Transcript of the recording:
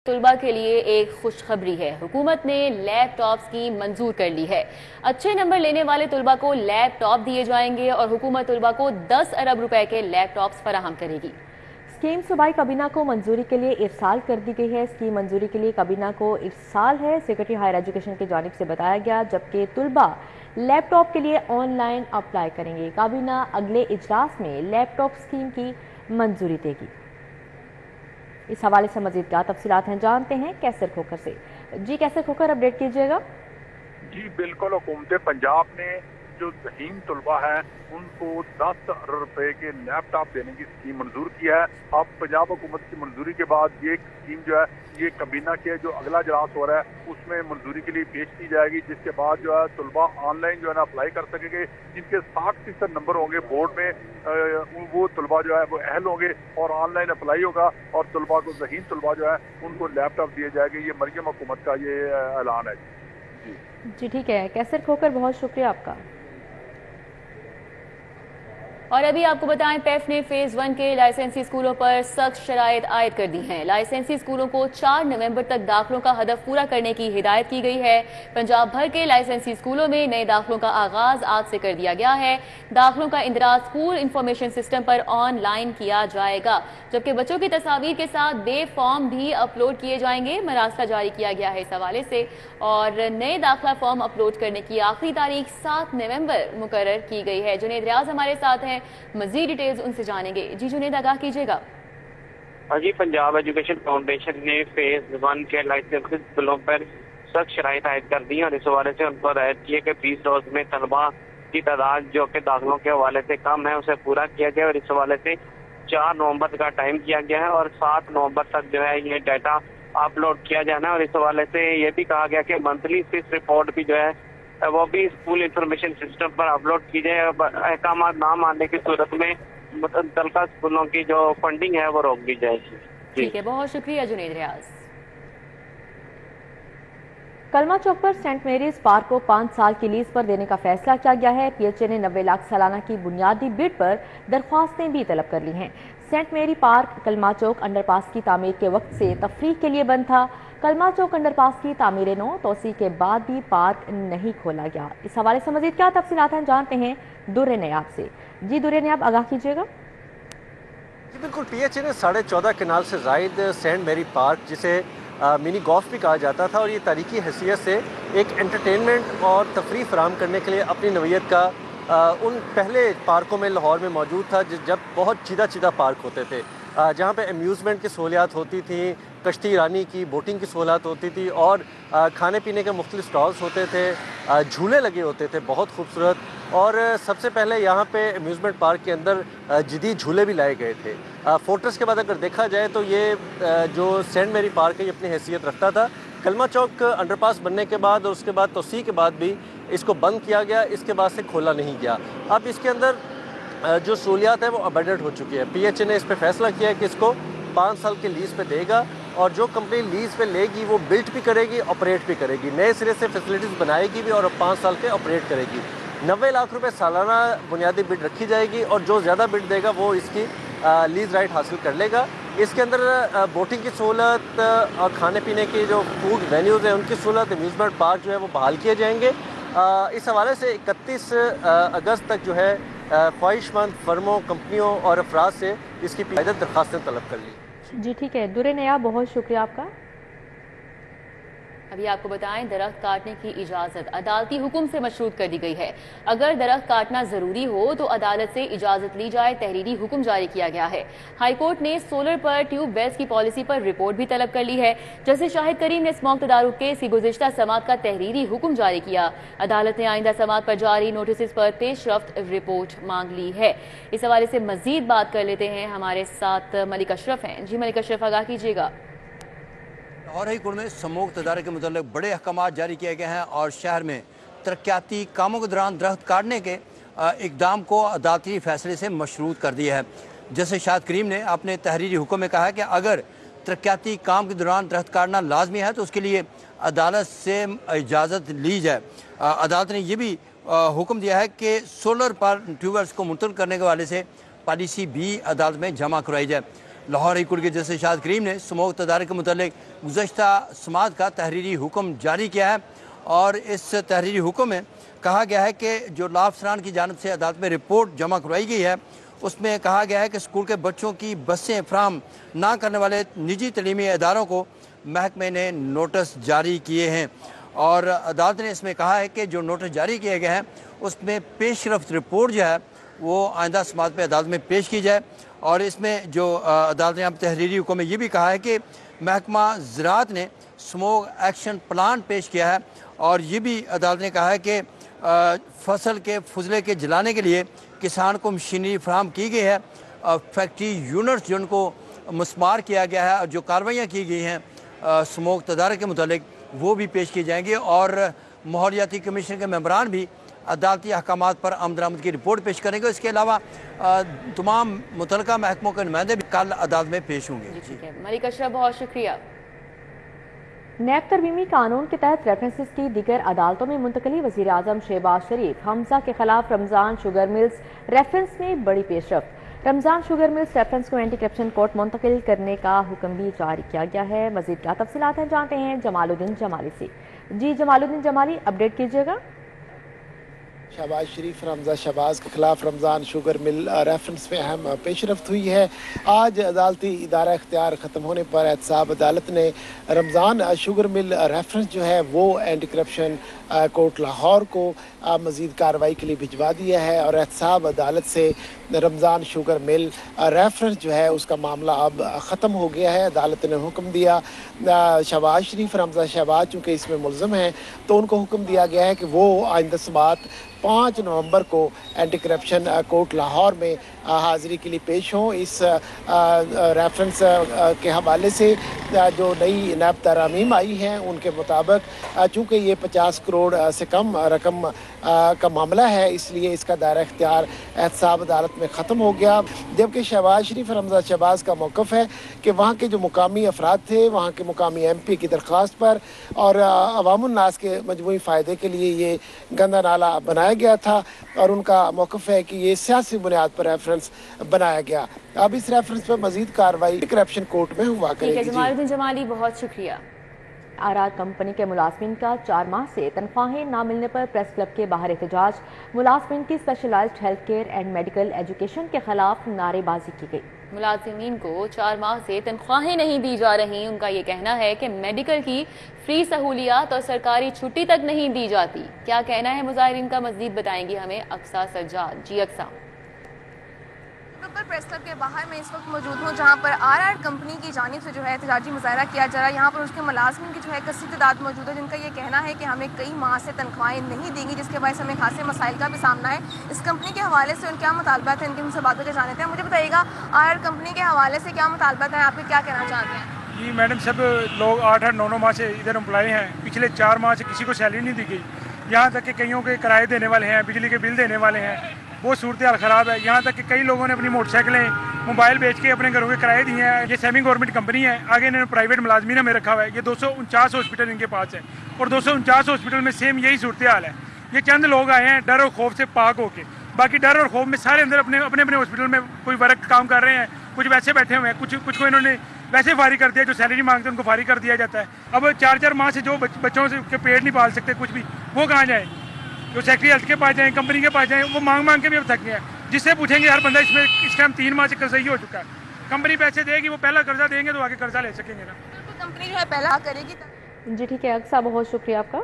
तलबा के लिए एक खुशखबरी है। हुकूमत ने लैपटॉप्स की मंजूर कर ली है। अच्छे नंबर लेने वाले तलबा को लैपटॉप दिए जाएंगे और हुकूमत तलबा को 10 अरब रुपए के लैपटॉप्स फराहम करेगी। स्कीम सूबाई काबीना को मंजूरी के लिए इरसाल कर दी गई है। स्कीम मंजूरी के लिए काबीना को इरसाल है, सेक्रेटरी हायर एजुकेशन की जानिब से बताया गया, जबकि तलबा लैपटॉप के लिए ऑनलाइन अप्लाई करेंगे। काबीना अगले इजलास में लैपटॉप स्कीम की मंजूरी देगी। इस हवाले से मजीद क्या तफसीलात हैं जानते हैं कैसर खोखर से। जी कैसर खोखर, अपडेट कीजिएगा। जी बिल्कुल, हुकूमत पंजाब ने जो ज़हीन तलबा है उनको 10 अरब रुपए के लैपटॉप देने की स्कीम मंजूर किया है। अब पंजाब हुकूमत की मंजूरी के बाद ये स्कीम जो है ये काबीना के जो अगला इजलास हो रहा है उसमें मंजूरी के लिए पेश की जाएगी, जिसके बाद जो है तलबा ऑनलाइन जो है ना अप्लाई कर सकेंगे। जिनके 60% नंबर होंगे बोर्ड में वो तलबा जो है वो अहल होंगे और ऑनलाइन अप्लाई होगा और तलबा को ज़हीन तलबा जो है उनको लैपटॉप दिए जाएंगे। ये मरियम हुकूमत का ये ऐलान है। जी ठीक है कैसर खोखर, बहुत शुक्रिया आपका। और अभी आपको बताएं, पेफ ने फेज 1 के लाइसेंसी स्कूलों पर सख्त शराइत आयद कर दी हैं। लाइसेंसी स्कूलों को 4 नवंबर तक दाखिलों का हदफ पूरा करने की हिदायत की गई है। पंजाब भर के लाइसेंसी स्कूलों में नए दाखिलों का आगाज आज से कर दिया गया है। दाखिलों का इंदराज स्कूल इंफॉर्मेशन सिस्टम पर ऑनलाइन किया जाएगा, जबकि बच्चों की तस्वीर के साथ बे फॉर्म भी अपलोड किए जाएंगे। मरासला जारी किया गया है इस हवाले से, और नए दाखिला फॉर्म अपलोड करने की आखिरी तारीख 7 नवंबर मुकर्रर की गई है। जुनेद रियाज हमारे साथ हैं, मजीद डिटेल्स उनसे जानेंगे। जी जुनेद, आगाह कीजिएगा। हाँ जी, पंजाब एजुकेशन फाउंडेशन ने फेज 1 के लाइसेंसी स्कूलों पर सख्त शराइत आयद कर दी और इस हवाले से उनको हिदायत की है कि 20 रोज में तलबा की तादाद जो कि दाखिलों के हवाले से कम है उसे पूरा किया जाए और इस हवाले से 4 नवंबर का टाइम किया गया है और 7 नवंबर तक जो है ये डाटा अपलोड किया जाना है। और इस हवाले से ये भी कहा गया कि मंथली फीस रिपोर्ट भी जो है वो भी स्कूल इंफॉर्मेशन सिस्टम पर अपलोड की जाए। अहकाम ना मानने की सूरत में मुतल्लिका स्कूलों की जो फंडिंग है वो रोक दी जाएगी। ठीक है, बहुत शुक्रिया जुनेद रियाज। कलमा चौक पर सेंट मेरीज पार्क को 5 साल की लीज पर देने का फैसला किया गया है। पीएचए ने 90 लाख सालाना की बुनियादी बिड पर दरख्वास्तें भी तलब कर ली हैं। सेंट मेरी पार्क कलमा चौक अंडरपास की तामीर के वक्त से तफरीह के लिए बंद था। कलमा चौक अंडरपास की तामीर नौ तोसी के बाद भी पार्क नहीं खोला गया। इस हवाले से मजीद क्या तफसीलात हैं जानते हैं दुर्रे नयाब से। जी दुर्रे नयाब, आगाह कीजिएगा। जी बिल्कुल, पीएचए ने 14.5 कनाल से जायद सेंट मेरी पार्क, जिसे मिनी गोल्फ भी कहा जाता था, और ये तारीखी हैसियत से एक एंटरटेनमेंट और तफरीह फराहम करने के लिए अपनी नवीयत का उन पहले पार्कों में लाहौर में मौजूद था जब बहुत चीदा पार्क होते थे, जहाँ पे अम्यूज़मेंट की सहूलियात होती थी, कश्ती रानी की बोटिंग की सहूलियात होती थी और खाने पीने के मुख्तलिफ स्टॉल्स होते थे, झूले लगे होते थे बहुत खूबसूरत। और सबसे पहले यहाँ पे अम्यूज़मेंट पार्क के अंदर जदीद झूले भी लाए गए थे। फोर्ट्रेस के बाद अगर देखा जाए तो ये जो सेंट मेरी पार्क है ये अपनी हैसियत रखता था। कलमा चौक अंडरपास बनने के बाद और उसके बाद तोसी के बाद भी इसको बंद किया गया, इसके बाद से खोला नहीं गया। अब इसके अंदर जो सहूलियात है वो अबेंडेड हो चुकी है। पीएचए ने इस पर फैसला किया है कि इसको 5 साल के लीज़ पे देगा और जो कंपनी लीज़ पे लेगी वो बिल्ड भी करेगी, ऑपरेट भी करेगी, नए सिरे से फैसिलिटीज़ बनाएगी भी और 5 साल के ऑपरेट करेगी। 90 लाख रुपए सालाना बुनियादी बिड रखी जाएगी और जो ज़्यादा बिड देगा वो इसकी लीज़ राइट हासिल कर लेगा। इसके अंदर बोटिंग की सहूलत और खाने पीने की जो फूड वेन्यूज़ हैं उनकी सहूलत, अम्यूज़मेंट पार्क जो है वो बहाल किए जाएंगे। इस हवाले से 31 अगस्त तक जो है ख्वाहिशमंद फर्मों, कंपनियों और अफराद से इसकी पायदत दरख्वास्तें तलब कर ली। जी ठीक है दुर्रे नयाब, बहुत शुक्रिया आपका। अभी आपको बताएं, दरख्त काटने की इजाजत अदालती हुक्म से मशरूत कर दी गई है। अगर दरख्त काटना जरूरी हो तो अदालत से इजाजत ली जाए, तहरीरी हुक्म जारी किया गया है। हाईकोर्ट ने सोलर पर ट्यूब बेल्स की पॉलिसी पर रिपोर्ट भी तलब कर ली है। जस्टिस शाहिद करीम ने स्मॉक तदारुक केस की गुज़िश्ता समात का तहरीरी हुक्म जारी किया। अदालत ने आइंदा समात पर जारी नोटिस पर पेशरफ्त रिपोर्ट मांग ली है। इस हवाले से मजीद बात कर लेते हैं, हमारे साथ मलिक अशरफ हैं। जी मलिक अशरफ, आगाह कीजिएगा। लाहौर हाई कोर्ट में स्मोक तदारक के मुतालिक बड़े अहकाम जारी किए गए हैं और शहर में तरक्याती कामों के दौरान दरख्त काटने के इकदाम को अदालती फैसले से मशरूत कर दिया है। जैसे शाहिद करीम ने अपने तहरीरी हुक्म में कहा है कि अगर तरक्याती काम के दौरान दरख्त काटना लाजमी है तो उसके लिए अदालत से इजाज़त ली जाए। अदालत ने यह भी हुक्म दिया है कि सोलर पर ट्यूबवेल्स को मुतल करने के वाले से पॉलिसी भी अदालत में जमा करवाई जाए। लाहौर हाई कोर्ट के जस्टिस शाद करीम ने स्मोक तदारक के मुतालिक गुज़श्ता समात का तहरीरी हुक्म जारी किया है और इस तहरीरी हुक्म में कहा गया है कि जो लॉ अफसरान की जानिब से अदालत में रिपोर्ट जमा करवाई गई है उसमें कहा गया है कि स्कूल के बच्चों की बसें फ्राहम ना करने वाले निजी तलीमी इदारों को महकमे ने नोटिस जारी किए हैं और अदालत ने इसमें कहा है कि जो नोटिस जारी किए गए हैं उसमें पेशरफ्त रिपोर्ट जो है वो आइंदा समात में अदालत में पेश की जाए और इसमें जो अदालत ने अब तहरीरी हुक्म में ये भी कहा है कि महकमा ज़राअत ने स्मोक एक्शन प्लान पेश किया है और ये भी अदालत ने कहा है कि फसल के फजले के जलाने के लिए किसान को मशीनरी फ्राहम की गई है। फैक्ट्री यूनिट्स जिनको मस्मार किया गया है और जो कार्रवाइयाँ की गई हैं स्मोक तदारक के मुतालिक वो भी पेश की जाएंगी और माहौलियाती कमीशन के मेंबरान भी अदालती अहकामात पर आमदरामद की रिपोर्ट पेश करेंगे। इसके अलावा तमाम मुतलका महकमों के नुमाइंदे भी कल अदालत में पेश होंगे। ठीक है मलिक अशरफ, बहुत शुक्रिया। नैब तरमीमी कानून के तहत रेफरेंसेस की दीगर अदालतों में मुंतकली वज़ीर आज़म शहबाज शरीफ हमजा के खिलाफ रमज़ान शुगर मिल्स रेफरेंस में बड़ी पेशरफ्त। रमज़ान शुगर मिल्स रेफरेंस को एंटी करप्शन कोर्ट मुंतकिल करने का हुक्म भी जारी किया गया है। मज़ीद क्या तफसीलात हैं जानते हैं जमालुद्दीन जमाली से। जी जमालुद्दीन जमाली, अपडेट कीजिएगा। शहबाज शरीफ रमज़ा शहबाज के खिलाफ रमज़ान शुगर मिल रेफरेंस में अहम पेशरफ्त हुई है। आज अदालती इदारा इख्तियार ख़त्म होने पर एहतसाब अदालत ने रमज़ान शुगर मिल रेफरेंस जो है वो एंटी करप्शन कोर्ट लाहौर को मज़ीद कार्रवाई के लिए भिजवा दिया है और एहतसाब अदालत से रमज़ान शुगर मिल रेफरेंस जो है उसका मामला अब ख़त्म हो गया है। अदालत ने हुक्म दिया शहबाज शरीफ रमज़ा शहबाज चूँकि इसमें मुलज़म हैं तो उनको हुक्म दिया गया है कि वो आइंदा समात 5 नवंबर को एंटी करप्शन कोर्ट लाहौर में हाज़िरी के लिए पेश हों। इस रेफरेंस के हवाले से जो नई नैब तरामीम आई हैं उनके मुताबिक चूँकि ये 50 करोड़ से कम रकम का मामला है इसलिए इसका दायरा इख्तियार एहतसाब अदालत में ख़त्म हो गया। जबकि शहबाज शरीफ रमज़ा शहबाज का मौक़िफ़ है कि वहाँ के जो मुकामी अफराद थे वहाँ के मुकामी MP की दरख्वास्त पर और अवामुन्नास के मजमूई फ़ायदे के लिए ये गंदा नाला बनाया गया था और उनका मौक़िफ़ है कि ये सियासी बुनियाद पर रेफरेंस बनाया गया। अब इस रेफरेंस पर मजीद कार्रवाई करप्शन कोर्ट में हुआ करेगी। जमालुद्दीन जमाली, बहुत शुक्रिया। आरार कंपनी के मुलाजमिन का 4 माह से तनख्वाहें ना मिलने पर प्रेस क्लब के बाहर एहतजाज। मुलाजमिन की specialised health care and medical education के खिलाफ नारेबाजी की गई। मुलाजिमीन को 4 माह से तनख्वाहें नहीं दी जा रही। उनका ये कहना है कि मेडिकल की फ्री सहूलियात और सरकारी छुट्टी तक नहीं दी जाती। क्या कहना है मुजाहिरीन का, मज़ीद बताएंगी हमें अक्सा सज्जाद। जी अक्सा। प्रेस क्लब के बाहर मैं इस वक्त मौजूद हूँ जहाँ पर आरआर कंपनी की जानिब से जो है एहतजाजी मुजाहरा किया जा रहा है। यहाँ पर उसके मुलाजमिन की जो है कसी तादाद मौजूद है जिनका ये कहना है कि हमें कई माह से तनख्वाहें नहीं देंगी जिसके बायस हमें खासे मसाइल का भी सामना है। इस कंपनी के हवाले से उनके क्या मुतालबात हैं, इनकी उनसे बात करके जानते हैं। मुझे बताइएगा आरआर कंपनी के हवाले से क्या मुतालबात हैं, आपके क्या कहना चाहते हैं? जी मैडम, सब लोग 8-9 माह से इधर एम्प्लॉय हैं। पिछले 4 माह से किसी को सैलरी नहीं दी गई। यहाँ तक कि कईयों के किराए देने वाले हैं, बिजली के बिल देने वाले हैं। वो सूरत हाल ख़राब है। यहाँ तक कि कई लोगों ने अपनी मोटरसाइकिलें मोबाइल बेच के अपने घरों के किराए दिए हैं। ये सेमी गवर्नमेंट कंपनी है, आगे इन्होंने प्राइवेट मुलाजमीन में रखा हुआ है। ये 249 हॉस्पिटल इनके पास है और 249 हॉस्पिटल में सेम यही सूरत हाल है। ये चंद लोग आए हैं डर और खौफ से पाक होके, बाकी डर और खौफ में सारे अंदर अपने अपने हॉस्पिटल में कोई वर्क काम कर रहे हैं, कुछ वैसे बैठे हुए हैं, कुछ को इन्होंने वैसे फारिग कर दिया। जो सैलरी मांगते हैं उनको फारिग कर दिया जाता है। अब 4-4 माह से जो बच्चों से के पेट नहीं पाल सकते कुछ भी, वो कहाँ जाए? जो सेक्रेटरी हेल्थ के पास जाएँ, कंपनी के पास जाएँ, वो मांग के भी अब थक गए हैं। जिससे पूछेंगे हर बंदा इसमें इस टाइम 3 माह से कर्जा ही हो चुका है। कंपनी पैसे देगी, वो पहला कर्जा देंगे तो आगे कर्जा ले सकेंगे ना। कंपनी जो है पहला करेगी। जी ठीक है अक्सा, बहुत शुक्रिया आपका।